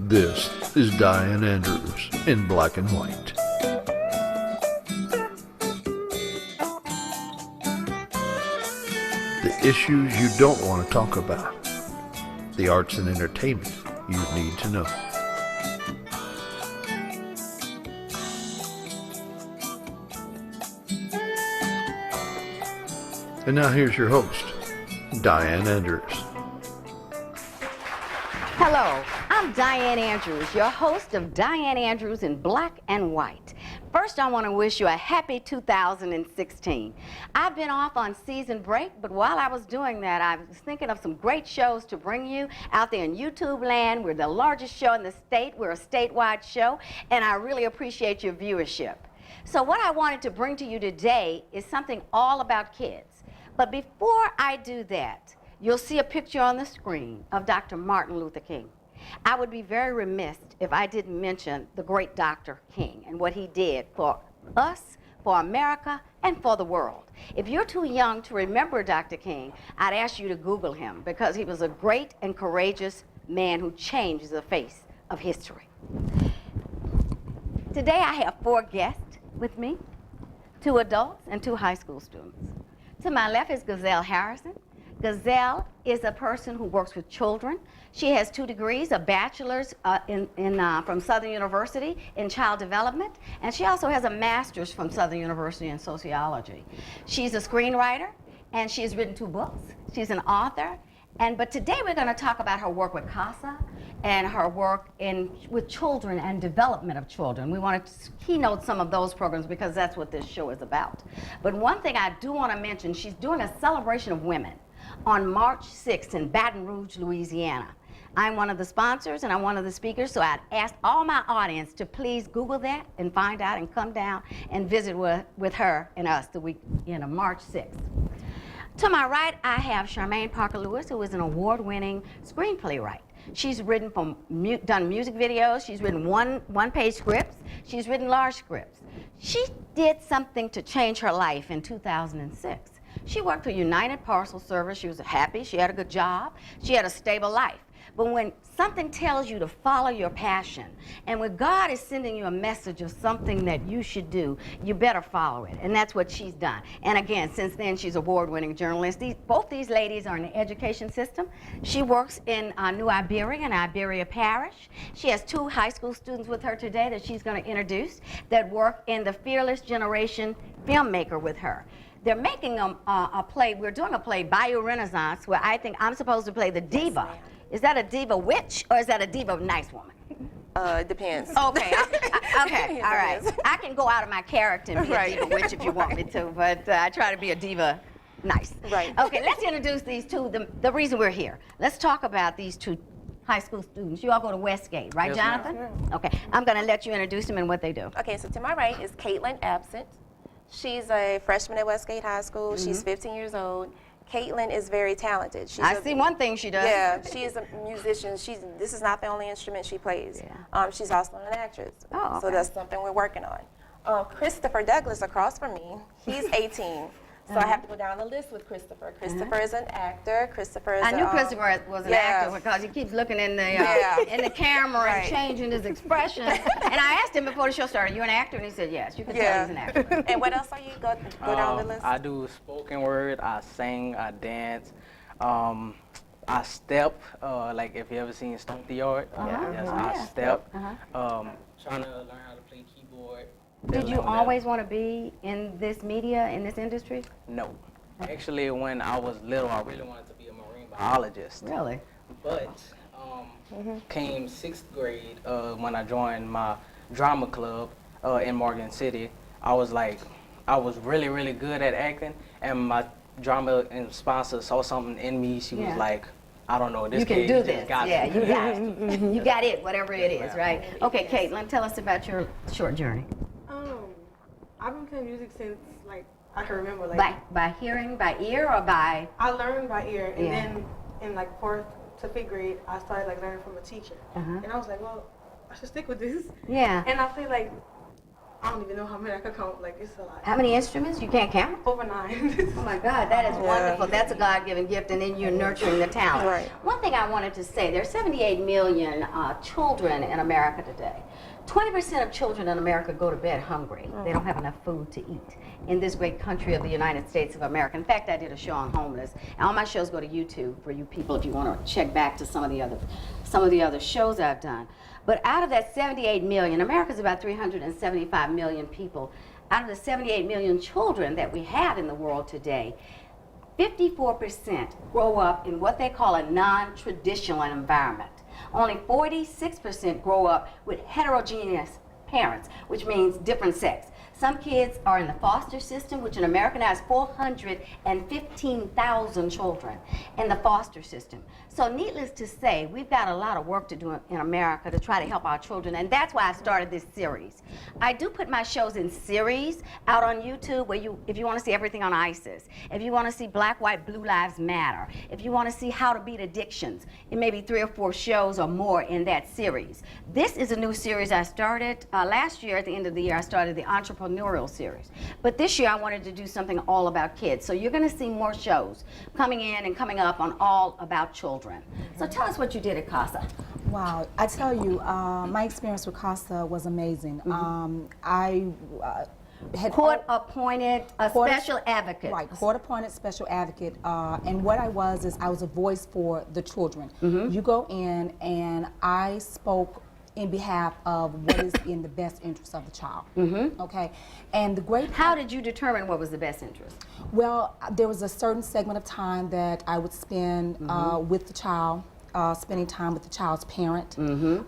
This is Dianne Andrews in black and white. The issues you don't want to talk about. The arts and entertainment you need to know. And now here's your host, Dianne Andrews. Hello, I'm Dianne Andrews, your host of Dianne Andrews in black and white. First, I want to wish you a happy 2016. I've been off on season break, but while I was doing that, I was thinking of some great shows to bring you out there in YouTube land. We're the largest show in the state. We're a statewide show, and I really appreciate your viewership. So what I wanted to bring to you today is something all about kids. But before I do that, you'll see a picture on the screen of Dr. Martin Luther King. I would be very remiss if I didn't mention the great Dr. King and what he did for us, for America, and for the world. If you're too young to remember Dr. King, I'd ask you to Google him because he was a great and courageous man who changed the face of history. Today I have 4 guests with me, 2 adults and 2 high school students. To my left is Gazelle Harrison. Gazelle is a person who works with children. She has 2 degrees, a bachelor's from Southern University in child development, and she also has a master's from Southern University in sociology. She's a screenwriter, and she has written 2 books. She's an author, but today we're going to talk about her work with CASA and her work with children and development of children. We want to keynote some of those programs because that's what this show is about. But one thing I do want to mention, she's doing a celebration of women on March 6th in Baton Rouge, Louisiana. I'm one of the sponsors and I'm one of the speakers, so I'd ask all my audience to please Google that and find out and come down and visit with her and us the week, March 6th. To my right, I have Charmaine Parker Lewis, who is an award-winning screenplay writer. She's written done music videos, she's written one-page scripts, she's written large scripts. She did something to change her life in 2006. She worked for United Parcel Service. She was happy, she had a good job, she had a stable life. But when something tells you to follow your passion, and when God is sending you a message of something that you should do, you better follow it. And that's what she's done. And again, since then, she's an award-winning journalist. Both these ladies are in the education system. She works in New Iberia and Iberia Parish. She has 2 high school students with her today that she's going to introduce that work in the Fearless Generation Filmmaker with her. They're making a play. We're doing a play, Bayou Renaissance, where I think I'm supposed to play the diva. Is that a diva witch or is that a diva nice woman? It depends. Okay, okay, all right. I can go out of my character and be a diva witch if you want me to, but I try to be a diva nice. Right. Okay, let's introduce these 2, the reason we're here. Let's talk about these 2 high school students. You all go to Westgate, right, Yes, Jonathan? ma'am. Okay, I'm gonna let you introduce them and what they do. Okay, so to my right is Caitlin Absent. She's a freshman at Westgate High School. She's 15 years old. Caitlin is very talented. I see one thing she does. Yeah, she is a musician. This is not the only instrument she plays. Yeah. She's also an actress. Oh, okay. So that's something we're working on. Christopher Douglas across from me, he's 18. So I have to go down the list with Christopher. Christopher is an actor. Christopher is I knew Christopher was an actor because he keeps looking in the camera and changing his expression. And I asked him before the show started, "You an actor?" And he said, "Yes." You can tell he's an actor. And what else are you go down the list? I do spoken word, I sing, I dance, I step, like if you ever seen Stomp the Yard, yes, I step. Trying to learn how to play keyboard. Did you always want to be in this media, in this industry? No. Actually, when I was little, I really wanted to be a marine biologist. Really? But came 6th grade when I joined my drama club in Morgan City. I was really, really good at acting, and my drama and sponsor saw something in me. She was like, I don't know, this you can kid do just this. got Yeah, it. you got it. You got it, whatever it is, right? Okay, Caitlin, tell us about your short journey. I've been playing music since I can remember. By hearing, by ear, or by? I learned by ear, and then in 4th to 5th grade, I started learning from a teacher, and I was like, well, I should stick with this. Yeah. And I feel like I don't even know how many I could count. Like, it's a lot. How many instruments? You can't count? Over 9. Oh my God, that is wonderful. That's a God-given gift, and then you're nurturing the talent. Right. One thing I wanted to say, there are 78 million children in America today. 20% of children in America go to bed hungry. They don't have enough food to eat in this great country of the United States of America. In fact, I did a show on homeless. And all my shows go to YouTube for you people if you want to check back to some of the other shows I've done. But out of that 78 million, America's about 375 million people. Out of the 78 million children that we have in the world today, 54% grow up in what they call a non-traditional environment. Only 46% grow up with heterogeneous parents, which means different sex. Some kids are in the foster system, which in America now has 415,000 children in the foster system. So needless to say, we've got a lot of work to do in America to try to help our children, and that's why I started this series. I do put my shows in series out on YouTube where if you want to see everything on ISIS, if you want to see Black, White, Blue Lives Matter, if you want to see how to beat addictions, it may be 3 or 4 shows or more in that series. This is a new series I started last year. At the end of the year, I started the Entrepreneurial series. But this year I wanted to do something all about kids. So you're going to see more shows coming in and coming up on all about children. So tell us what you did at CASA. Wow, I tell you, my experience with CASA was amazing. I had Court-appointed special advocate. Right, court-appointed special advocate. And what I was is I was a voice for the children. You go in and I spoke in behalf of what is in the best interest of the child. Okay, and the great. How did you determine what was the best interest? Well, there was a certain segment of time that I would spend with the child, spending time with the child's parent,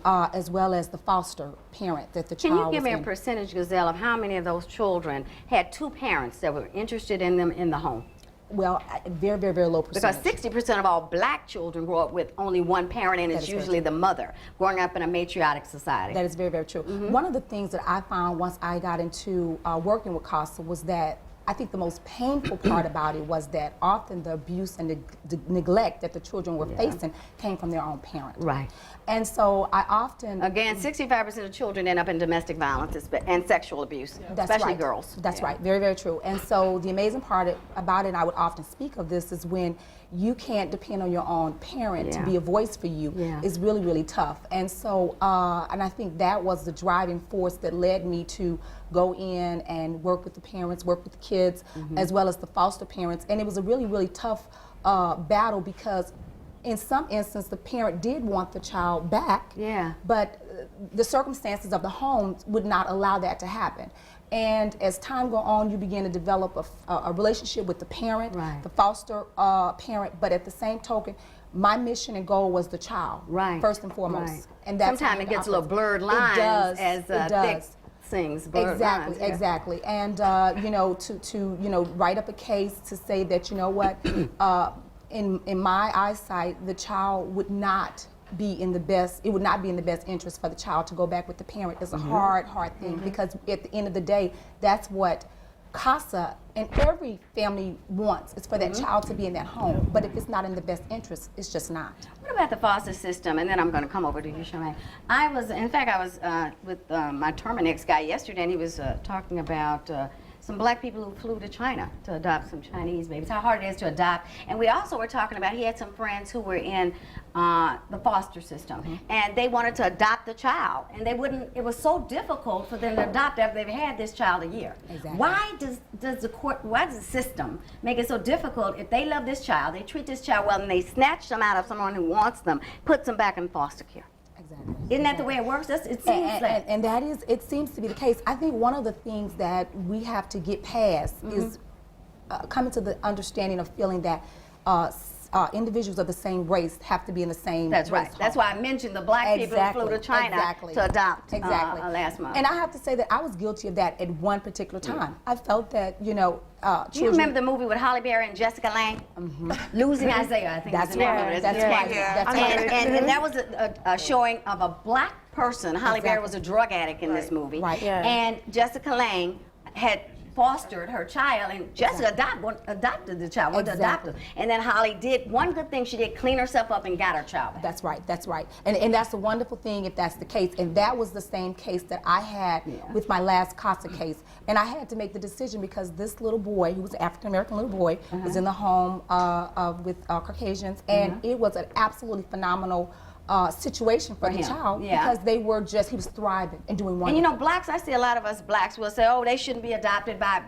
as well as the foster parent that the child was in. Can you give me a percentage, Gazelle, of how many of those children had 2 parents that were interested in them in the home? Well, very, very, very low percentage. Because 60% of all black children grow up with only one parent, and it's usually the mother, growing up in a matriarchic society. That is very, very true. One of the things that I found once I got into working with CASA was that I think the most painful part about it was that often the abuse and the neglect that the children were facing came from their own parent. Right. And so I often... Again, 65% of children end up in domestic violence and sexual abuse, That's especially right. girls. That's right. Very, very true. And so the amazing part about it, and I would often speak of this, is when you can't depend on your own parent to be a voice for you. It's really, really tough. And so, and I think that was the driving force that led me to go in and work with the parents, work with the kids, as well as the foster parents. And it was a really, really tough battle because in some instances, the parent did want the child back, but the circumstances of the home would not allow that to happen. And as time goes on, you begin to develop a relationship with the parent, the foster parent, but at the same token, my mission and goal was the child, first and foremost. And that's sometimes it gets a little blurred lines as thick things. Exactly, lines, exactly. And you know, to write up a case to say that, you know what, in my eyesight, the child would not be in the best, it would not be in the best interest for the child to go back with the parent. It's a hard thing because at the end of the day, that's what CASA and every family wants, is for that child to be in that home. But if it's not in the best interest, it's just not. What about the foster system? And then I'm going to come over to you, Charmaine. I was with my Terminex guy yesterday, and he was talking about some black people who flew to China to adopt some Chinese babies, how hard it is to adopt. And we also were talking about, he had some friends who were in the foster system, and they wanted to adopt the child, and they wouldn't, it was so difficult for them to adopt after they've had this child a year. Exactly. Why does the system make it so difficult if they love this child, they treat this child well, and they snatch them out of someone who wants them, puts them back in foster care? Exactly. Isn't that the way it works? It seems like. And that is, it seems to be the case. I think one of the things that we have to get past is coming to the understanding of feeling that individuals of the same race have to be in the same That's right. race That's why I mentioned the black people who flew to China to adopt last month. And I have to say that I was guilty of that at one particular time. I felt that, you know, do you remember the movie with Halle Berry and Jessica Lange? Losing Isaiah, I think that's was the name of it. That's right. That's right. And that was a showing of a black person. Halle Berry was a drug addict in this movie. Right. And Jessica Lange had fostered her child, and Jessica adopted the child, wanted to adopt her. And then Holly did one good thing. She did clean herself up and got her child back. That's right, that's right. And that's a wonderful thing if that's the case. And that was the same case that I had with my last CASA case. And I had to make the decision because this little boy, who was an African-American little boy, was in the home with Caucasians, and it was an absolutely phenomenal situation for the child because they were just, he was thriving and doing wonderful. And you know, blacks, I see a lot of us blacks will say, oh, they shouldn't be adopted by,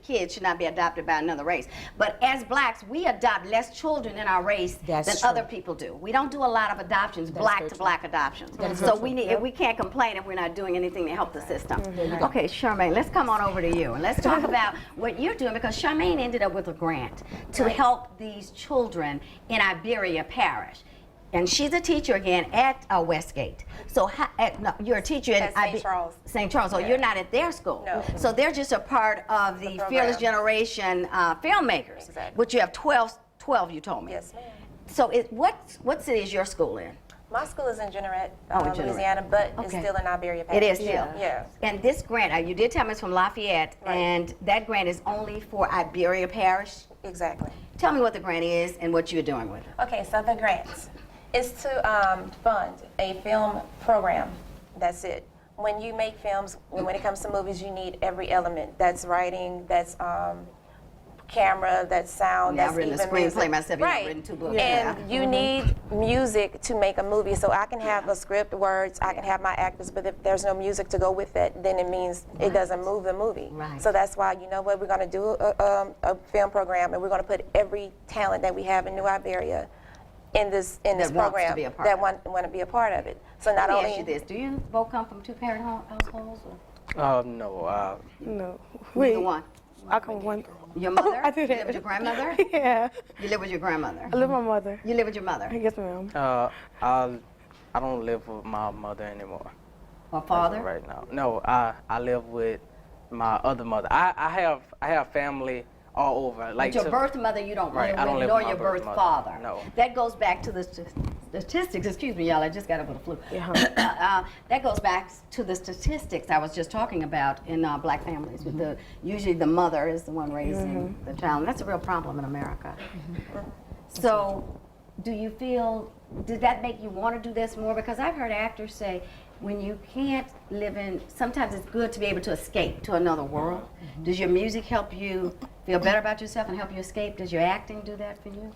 kids should not be adopted by another race. But as blacks, we adopt less children in our race than other people do. We don't do a lot of adoptions, black to black adoptions. So we can't complain if we're not doing anything to help the system. Okay, Charmaine, let's come on over to you and let's talk about what you're doing, because Charmaine ended up with a grant to help these children in Iberia Parish. And she's a teacher again at Westgate. So no, you're a teacher at St. Charles. St. Charles. So you're not at their school. No. So they're just a part of the Fearless Generation filmmakers. Exactly. Which you have 12 you told me. Yes, ma'am. So what city is your school in? My school is in Jeanerette, Jeanerette. Louisiana, but it's still in Iberia Parish. It is still. Yeah. And this grant, you did tell me it's from Lafayette, and that grant is only for Iberia Parish. Exactly. Tell me what the grant is and what you're doing with it. Okay, so the grant is to fund a film program. That's it. When you make films, when it comes to movies, you need every element. That's writing, that's camera, that's sound, that's I've written a even screenplay music. myself. Right. You've written 2 books. And you need music to make a movie. So I can have a script, words, I can have my actors, but if there's no music to go with it, then it means it doesn't move the movie. Right. So that's why, you know what, we're going to do a film program, and we're going to put every talent that we have in New Iberia in this program that want to be a part of it. So not Let me only ask you this: do you both come from 2-parent households? No. No. Neither one. I come one. Your mother? I do You that. live with your grandmother? Yeah. You live with your grandmother? I live with my mother. You live with your mother? Yes, ma'am. I don't live with my mother anymore. Or father? Right now. No, I live with my other mother. I have family all over. Like But your birth mother you don't Right, I live don't with, live nor with my your birth birth mother. father. No. That goes back to the statistics. Excuse me, y'all. I just got over the flu. That goes back to the statistics I was just talking about in black families. With usually the mother is the one raising the child. And that's a real problem in America. So, do you feel? Did that make you want to do this more? Because I've heard actors say, when you can't live in, sometimes it's good to be able to escape to another world. Does your music help you feel better about yourself and help you escape? Does your acting do that for you?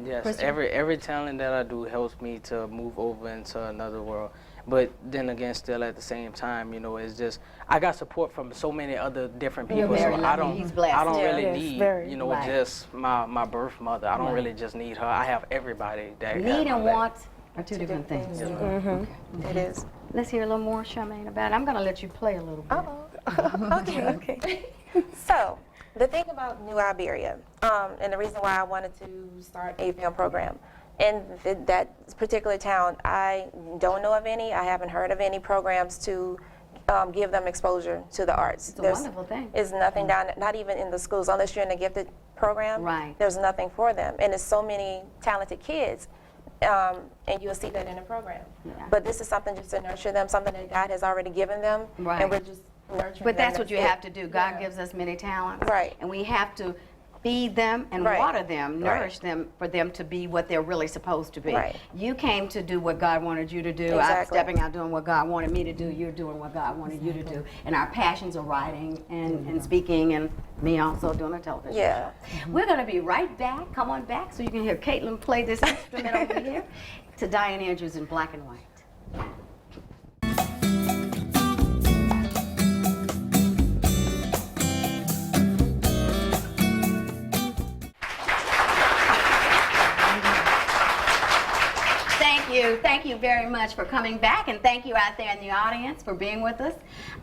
Yes, every talent that I do helps me to move over into another world. But then again, still at the same time, you know, it's just I got support from so many other different people. very So lucky. I don't, He's blessed. I don't Yeah. really Yes, need, very. you know, Right. just my birth mother. I don't really just need her. I have everybody that got Need my and back. want are two different things. it is. Let's hear a little more, Charmaine, about it. I'm going to let you play a little bit. Okay. So, the thing about New Iberia, and the reason why I wanted to start a film program, in that particular town, I don't know of any, I haven't heard of any programs to give them exposure to the arts. It's a wonderful thing. There's nothing down, not even in the schools, unless you're in a gifted program, Right. there's nothing for them. And there's so many talented kids, and you'll see that in the program. Yeah. But this is something just to nurture them, something that God has already given them, Right. and we're just nurturing But them. that's what you it. have to do. God gives us many talents. Right. And we have to feed them and Right. water them, Right. nourish them for them to be what they're really supposed to be. Right. You came to do what God wanted you to do. I'm Exactly. stepping out doing what God wanted me to do. You're doing what God wanted you to do. And our passions are writing and speaking, and me also doing a television Yeah. show. We're going to be right back. Come on back so you can hear Caitlin play this instrument over here to Dianne Andrews in black and white. Thank you very much for coming back, and thank you out there in the audience for being with us.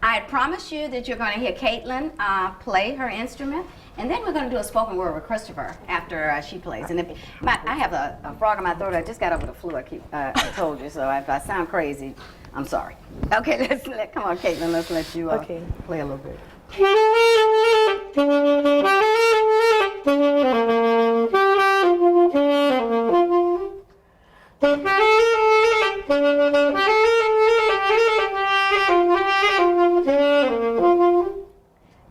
I promised you that you're going to hear Caitlin play her instrument, and then we're going to do a spoken word with Christopher after she plays. And I have a frog in my throat. I just got over the flu. I told you, so if I sound crazy, I'm sorry. Okay, come on, Caitlin. Let's let you play a little bit.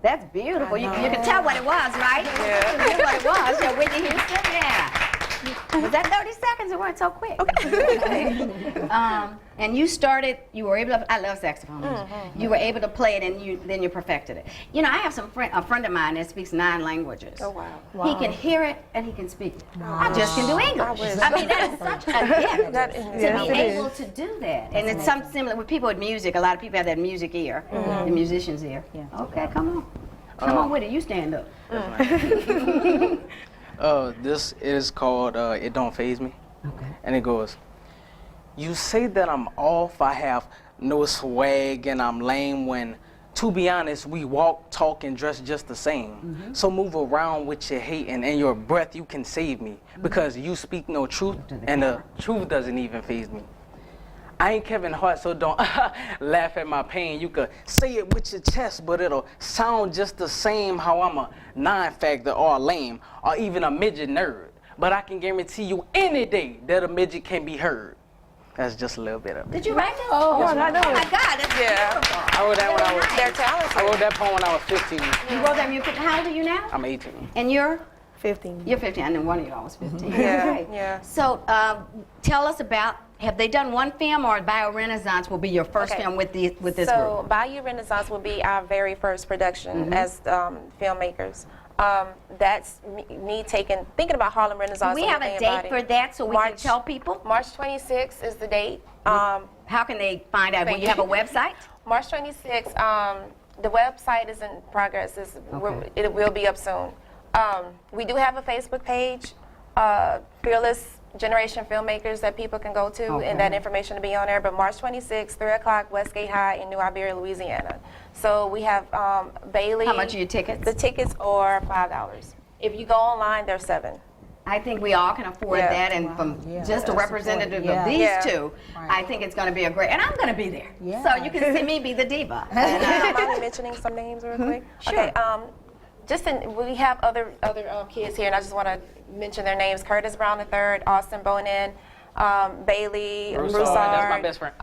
That's beautiful. Well, you can tell what it was, right? Yeah. You knew what it was. Yeah, Whitney Houston. Yeah. Was that 30 seconds? It weren't so quick. Okay. And you started. You were able to. I love saxophone music. You were able to play it, and then you perfected it. You know, I have a friend of mine that speaks 9 languages. Oh wow. He can hear it and he can speak it. I just can do English. I mean, that is such a gift to be able to do that. And it's something similar with people with music. A lot of people have that music ear, the musician's ear. Yeah. Okay, come on. Come on with it. You stand up. This is called It Don't Faze Me. Okay. And it goes, you say that I'm off, I have no swag, and I'm lame when, to be honest, we walk, talk, and dress just the same. So move around with your hate, and in your breath you can save me, because you speak no truth, and the truth doesn't even faze me. I ain't Kevin Hart, so don't laugh at my pain. You could say it with your chest, but it'll sound just the same how I'm a non-factor or a lame, or even a midget nerd. But I can guarantee you any day that a midget can be heard. That's just a little bit of it. Did you write that? Oh, I know Oh my it. God, that's beautiful. I wrote that when I was, They're talented. I wrote that poem when I was 15. You wrote that when you were 15. How old are you now? I'm 18. And you're? 15. You're 15. I know one of y'all was 15. Yeah, Okay. yeah. So tell us about, have they done one film, or Bio Renaissance will be your first film with this group? So Bayou Renaissance will be our very first production as filmmakers. That's me thinking about Harlem Renaissance. Do we have a date for that so we can tell people? March 26th is the date. How can they find out? Will you have a website? March 26th, the website is in progress. It will be up soon. We do have a Facebook page, Fearless Generation Filmmakers, that people can go to, and that information to be on there. But March 26th, 3 o'clock, Westgate High in New Iberia, Louisiana. So we have Bailey. How much are your tickets? The tickets are $5. If you go online, they're $7. I think we all can afford that, and from just a representative of these two, I think it's going to be a great, and I'm going to be there. So you can see me be the diva. And I'm only mentioning some names real quick. Sure. Okay, we have other kids here, and I just want to mention their names: Curtis Brown III, Austin Bonin, Bailey Broussard. That's my best friend.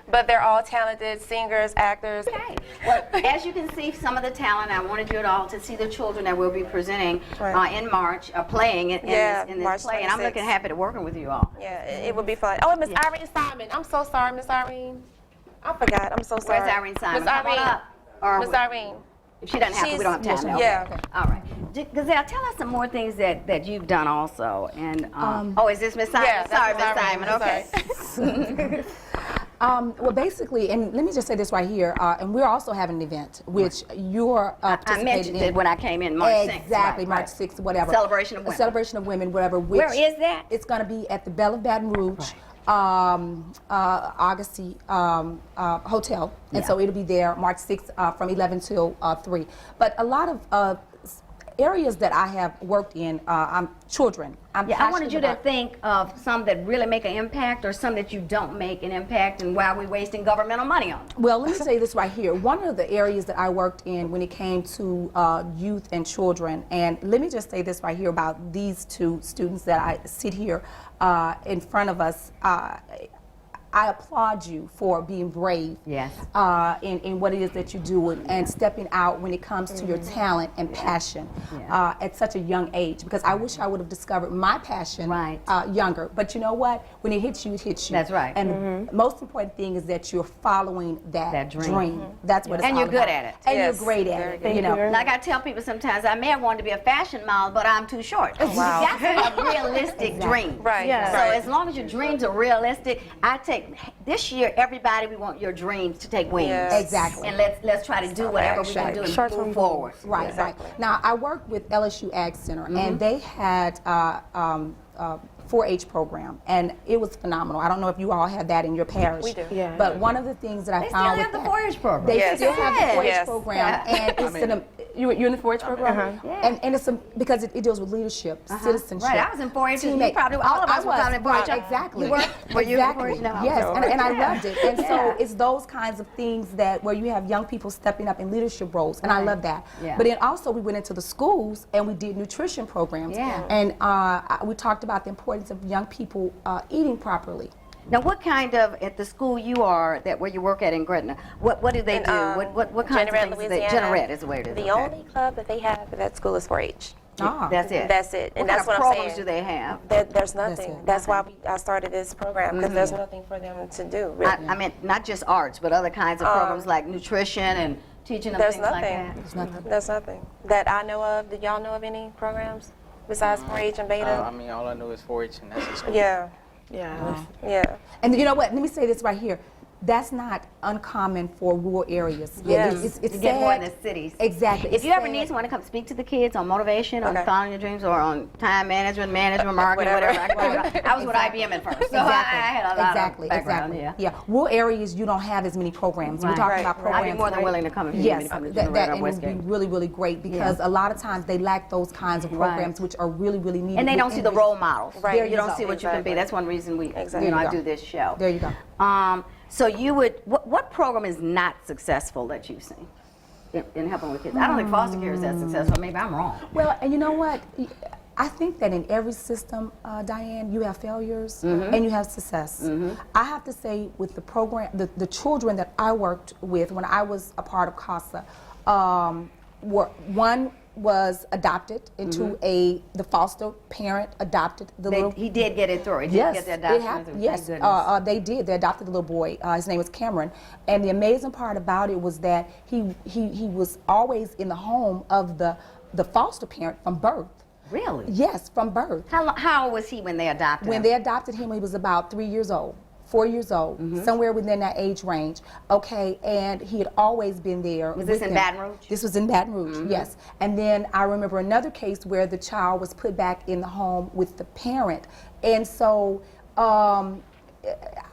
But they're all talented singers, actors. Okay. Well, as you can see, some of the talent, I wanted you all to see the children that we'll be presenting in March, playing in this March play, and I'm 26th. looking happy to working with you all. Yeah, it would be fun. Oh, and Miss Irene Simon. I'm so sorry, Miss Irene. I forgot. I'm so sorry. Where's Irene Simon? Miss Come on Irene. up. Or Miss Irene. if she doesn't have to, we don't have time now. Yeah. Okay. All right. Gazelle, tell us some more things that you've done also. And oh, is this Miss Simon? Yeah, sorry, that's Miss Simon. Irene. Okay. Well, basically, and let me just say this right here, and we're also having an event, which you're I participating mentioned in. it when I came in March 6th. Exactly, Right, March right. 6th, whatever. Celebration of A Women. celebration of women, whatever. Which Where is that? It's going to be at the Belle of Baton Rouge. Agassi Hotel, and so it'll be there March 6th from 11 till 3. But a lot of areas that I have worked in, children. I wanted you to think of some that really make an impact, or some that you don't make an impact, and why we're wasting governmental money on them. Well, let me say this right here. One of the areas that I worked in when it came to youth and children, and let me just say this right here about these two students that I sit here in front of us. I applaud you for being brave in what it is that you do, and stepping out when it comes to your talent and passion at such a young age. Because I wish I would have discovered my passion younger. But you know what? When it hits you, it hits you. That's right. And the most important thing is that you're following that dream. That's what it's and all you're good about. at it. And you're great at it. You know. Like I tell people sometimes, I may have wanted to be a fashion model, but I'm too short. Wow. That's a realistic dream. Right. Yeah. So as long as your dreams are realistic, I take this year, everybody, we want your dreams to take wings. Yes. Exactly. And let's try to do whatever we can do and move forward. Right, Exactly. right. Now, I worked with LSU Ag Center, and they had 4-H program, and it was phenomenal. I don't know if you all had that in your parish. We do. Yeah. But one of the things that I They still found have the with that, 4-H program. they Yes. still have the 4-H Yes. program, and it's you're in the 4-H program, and it's because it deals with leadership, citizenship. Right, I was in 4-H. You teammate. probably, all of us were probably in 4-H. Right, exactly. You were? Were you in Exactly. 4-H? No. Yes, and I Yeah. loved it. And so it's those kinds of things that where you have young people stepping up in leadership roles, and I love that. Yeah. But then also we went into the schools and we did nutrition programs, Yeah. and we talked about the importance of young people eating properly. Now, what kind of, at the school you are, where you work at in Gretna, what do they do? What kinds of Jeanerette, things do they, Louisiana, Jeanerette is the way it is. The only club that they have at that school is 4-H. Ah. That's it. That's it. And What that's kind of what I'm programs saying. do they have? There's nothing. it. That's why I started this program, because there's nothing for them to do. Really. I mean, not just arts, but other kinds of programs like nutrition and teaching them There's things like nothing. that. There's nothing that I know of. Did y'all know of any programs besides 4-H and Beta? I mean, all I know is 4-H, and that's a school. Yeah, Yeah. yeah. And you know what? Let me say this right here. That's not uncommon for rural areas. Yes. It's You get more in sad. the cities. Exactly. If It's you ever sad. need someone to come speak to the kids on motivation, on Okay. following your dreams, or on time management, marketing, Whatever. whatever. I was with IBM at first, so I had a lot of background. Yeah. Rural areas, you don't have as many programs. We're Right. talking Right. about I'd be programs. I'd be more than willing to come if you need me Yes, to come to that Jeanerette or and it would be Westgate. really, really great because a lot of times they lack those kinds of Right. programs which are really, really needed. And they don't see the role models. Right. You don't There see you what you can be. Exactly. That's one reason we, Exactly. I There you do go. this show. There you go. So you would, what program is not successful that you've seen in helping with kids? I don't think foster care is that successful. Maybe I'm wrong. Well, and you know what? I think that in every system, Diane, you have failures and you have success. I have to say with the program, the children that I worked with when I was a part of CASA, one was adopted into the foster parent adopted the little. He did get it through. He did Yes, get the it adoption. happened. through. Yes, Thank goodness. they did. They adopted the little boy. His name was Cameron, and the amazing part about it was that he was always in the home of the foster parent from birth. Really? Yes, from birth. How old was he when they adopted When him? they adopted him, he was about 3 years old. 4 years old, somewhere within that age range. Okay, and he had always been there. Was this with in them. Baton Rouge? This was in Baton Rouge, yes. And then I remember another case where the child was put back in the home with the parent. And so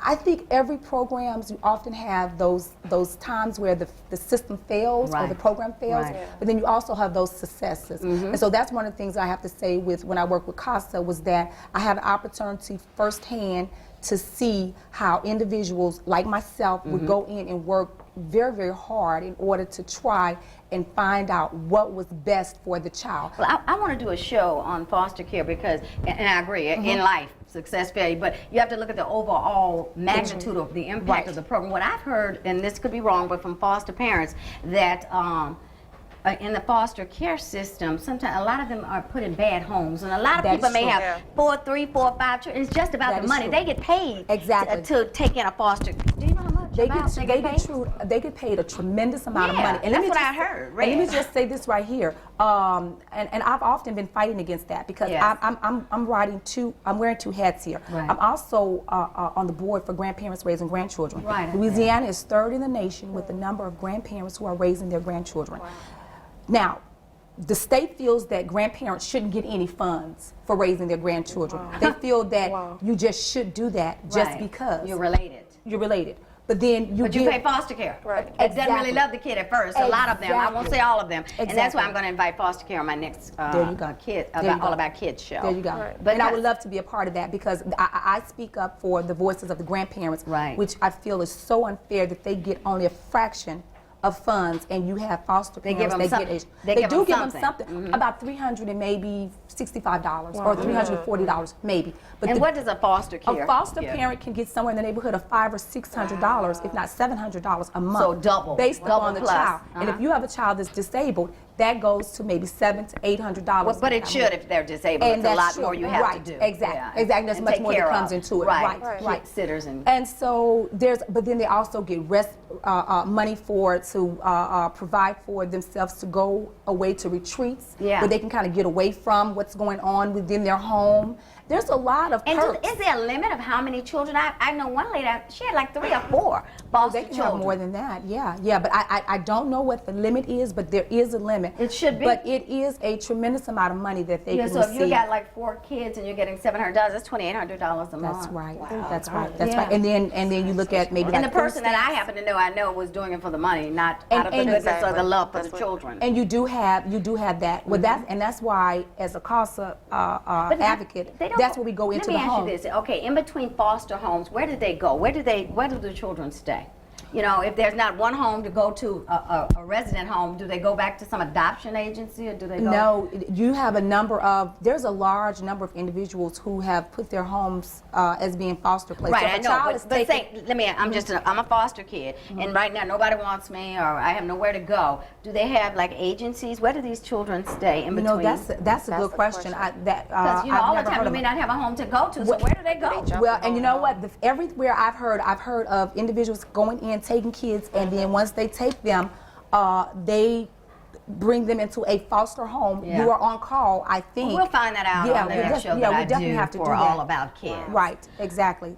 I think every programs, you often have those times where the system fails or the Right. program fails, Right. Yeah. but then you also have those successes. And so that's one of the things I have to say with when I work with CASA was that I have an opportunity firsthand to see how individuals like myself would go in and work very, very hard in order to try and find out what was best for the child. Well, I want to do a show on foster care because, and I agree, in life, success, failure, but you have to look at the overall magnitude of the impact of the program. What I've heard, and this could be wrong, but from foster parents, that in the foster care system, sometimes a lot of them are put in bad homes, and a lot of That people is may true. have Yeah. 4, 3, 4, 5 children. It's just about That the is money. true. They get paid Exactly. to take in a foster. Do you know how much? They amount they get paid a tremendous amount of Yeah, money. that's what I heard, And let me read. just say this right here, and I've often been fighting against that because Yes. I'm wearing two hats here. Right. I'm also on the board for grandparents raising grandchildren. Right. Louisiana is third in the nation with the number of grandparents who are raising their grandchildren. Now, the state feels that grandparents shouldn't get any funds for raising their grandchildren. They feel that you just should do that just Right. because You're related. you're related. But then you But you give, pay foster care. Right. It doesn't Exactly. really love the kid at first. A lot of them. I won't Exactly. say all of them. And that's why Exactly. I'm going to invite foster care on my next There you go. kid, There you about, go. all about kids show. There you go. Right. But And I would that's- love to be a part of that because I speak up for the voices of the grandparents, Right. which I feel is so unfair that they get only a fraction of funds, and you have foster They parents. give them something. They They give do them give them something. something, about $300 and maybe $65 or $340 maybe. But And the- what does a foster care a foster give? parent can get somewhere in the neighborhood of $500 or $600, if not $700 a month. So double. based Double upon the plus. child. And Uh-huh. if you have a child that's disabled, that goes to maybe $700 to $800. Well, but it should if they're disabled. And It's a that's lot true. more you have Right. to do. Exactly. Yeah. Exactly. There's And much take more that care comes of. into it. Right. Right. Kid sitters and And so but then they also get money to provide for themselves to go away to retreats Yeah. where they can kind of get away from what's going on within their home. There's a lot of And perks. is there a limit of how many children? I know one lady, she had like 3 or 4 foster They can children. have more than that, yeah. But I don't know what the limit is, but there is a limit. It should be. But it is a tremendous amount of money that they Yeah, can so receive. if you got like 4 kids and you're getting $700, that's $2,800 a month. That's right. Wow. That's right. That's Yeah. right. And then you look at maybe And like the person food that I stamps. happen to know, I know was doing it for the money, not And- out of the and- goodness or the Exactly. love for That's the what- children. And you do have that. Well, that's why as a CASA But advocate, they don't- that's where we go into the Let me home. ask you this. Okay, in between foster homes, where do they go? Where do the children stay? You know, if there's not one home to go to, a resident home, do they go back to some adoption agency or do they go? No, you have a number of, there's a large number of individuals who have put their homes as being foster places. Right, So I if a child know, is but taken- say, let me, I'm a foster kid, and right now nobody wants me, or I have nowhere to go. Do they have like agencies? Where do these children stay in You between? know, that's a good the question. question. Because, you know, I've all the never time heard you of may it. not have a home to go to, so where do they go? jump Well, and and you go know home. what? Everywhere I've heard of individuals going in, taking kids, and then once they take them, they bring them into a foster home. Yeah. You are on call, I think. We'll find that out Yeah, on the we next show we that I definitely do have to for do All that. About Kids. Right, exactly.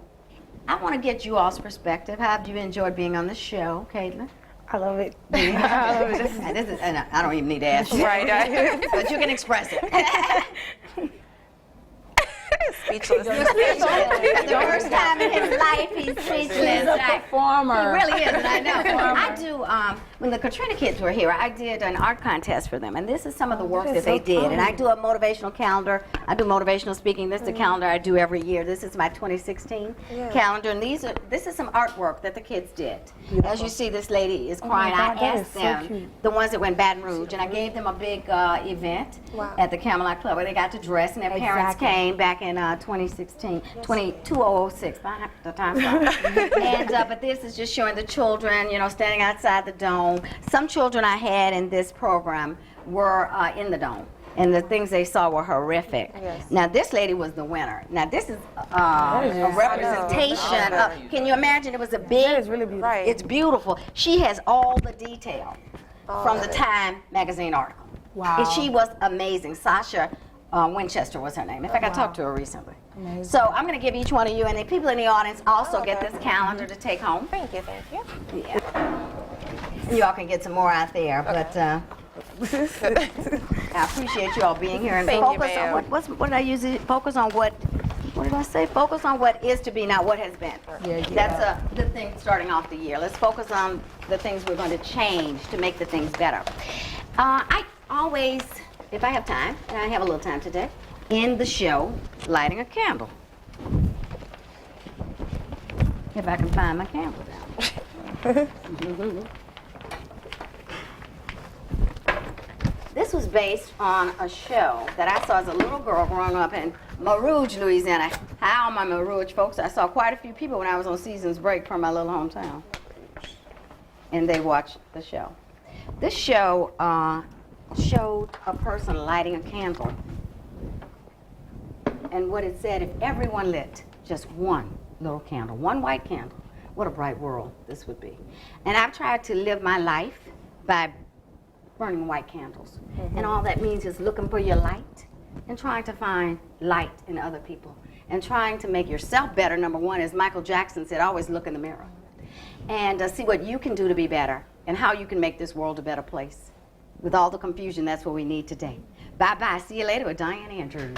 I want to get you all's perspective. How have you enjoyed being on the show, Caitlin? I love it. And I don't even need to ask you. Right. But you can express it. Speechless. For the first time in his life, he's speechless. He's a performer. He really is, and I know. I do, when the Katrina kids were here, I did an art contest for them, and this is some of the work that they did. And I do a motivational calendar. I do motivational speaking. This is the calendar I do every year. This is my 2016 calendar, and this is some artwork that the kids did. As you see, this lady is crying. God, I that asked is so them, cute. the ones that went Baton Rouge, and I gave them a big event at the Camelot Club where they got to dress, and their parents Exactly. came back in 2016, 2006, the time and but this is just showing the children, you know, standing outside the dome. Some children I had in this program were in the dome, and the things they saw were horrific. Yes. Now this lady was the winner. Now this is a representation of, can you imagine, it was a big, That is really beautiful. Right. it's beautiful. She has all the detail from the Time magazine article. Wow. And she was amazing. Sasha Winchester was her name. In fact, I talked to her recently. Amazing. So I'm going to give each one of you, and the people in the audience also get this calendar to take home. Thank you, thank you. Yeah. You all can get some more out there, but I appreciate you all being here and Thank you, focus on ma'am. what did I use? Focus on what did I say? Focus on what is to be, not what has been. Yeah. That's the thing starting off the year. Let's focus on the things we're going to change to make the things better. I always, if I have time, and I have a little time today, end the show lighting a candle. If I can find my candle down. This was based on a show that I saw as a little girl growing up in Mer Rouge, Louisiana. Hi, all my Mer Rouge folks. I saw quite a few people when I was on season's break from my little hometown. And they watched the show. This show showed a person lighting a candle. And what it said, if everyone lit just one little candle, one white candle, what a bright world this would be. And I've tried to live my life by burning white candles. And all that means is looking for your light and trying to find light in other people. And trying to make yourself better, number one, as Michael Jackson said, always look in the mirror. And see what you can do to be better and how you can make this world a better place. With all the confusion, that's what we need today. Bye-bye. See you later with Dianne Andrews.